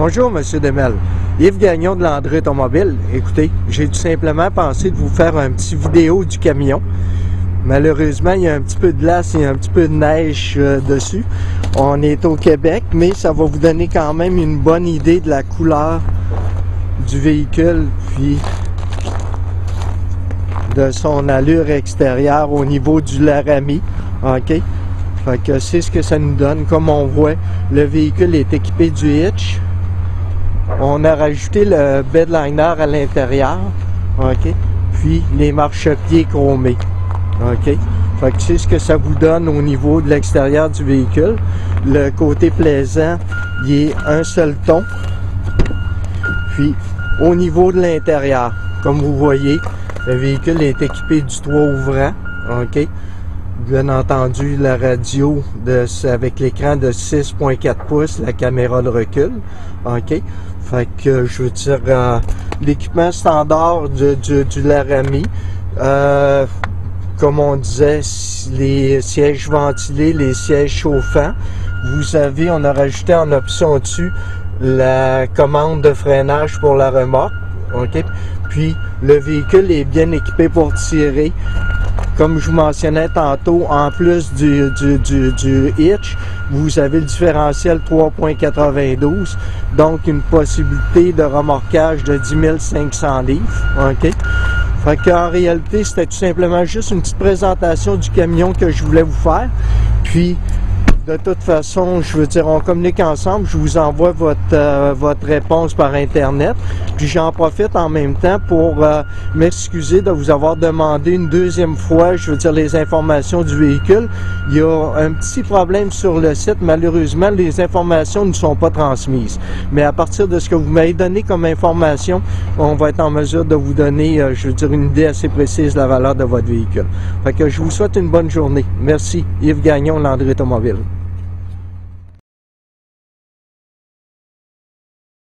Bonjour, Monsieur Demel. Yves Gagnon de Landry Automobile. Écoutez, j'ai tout simplement pensé de vous faire un petit vidéo du camion. Malheureusement, il y a un petit peu de glace et un petit peu de neige dessus. On est au Québec, mais ça va vous donner quand même une bonne idée de la couleur du véhicule, puis de son allure extérieure au niveau du Laramie. OK? Fait que c'est ce que ça nous donne. Comme on voit, le véhicule est équipé du hitch. On a rajouté le bedliner à l'intérieur. OK? Puis les marchepieds chromés. OK? Fait que c'est ce que ça vous donne au niveau de l'extérieur du véhicule. Le côté plaisant, il est un seul ton. Puis au niveau de l'intérieur, comme vous voyez, le véhicule est équipé du toit ouvrant. OK? Bien entendu, la radio avec l'écran de 6.4 pouces, la caméra de recul. OK? Fait que, je veux dire, l'équipement standard du Laramie, comme on disait, les sièges ventilés, les sièges chauffants. Vous avez, on a rajouté en option dessus la commande de freinage pour la remorque. OK? Puis, le véhicule est bien équipé pour tirer. Comme je vous mentionnais tantôt, en plus du hitch, vous avez le différentiel 3.92, donc une possibilité de remorquage de 10 500 livres. OK? Fait qu'en réalité, c'était tout simplement juste une petite présentation du camion que je voulais vous faire. Puis, de toute façon, je veux dire, on communique ensemble. Je vous envoie votre réponse par Internet. Puis j'en profite en même temps pour m'excuser de vous avoir demandé une deuxième fois, je veux dire, les informations du véhicule. Il y a un petit problème sur le site. Malheureusement, les informations ne sont pas transmises. Mais à partir de ce que vous m'avez donné comme information, on va être en mesure de vous donner, je veux dire, une idée assez précise de la valeur de votre véhicule. Fait que je vous souhaite une bonne journée. Merci. Yves Gagnon, Landry Automobile.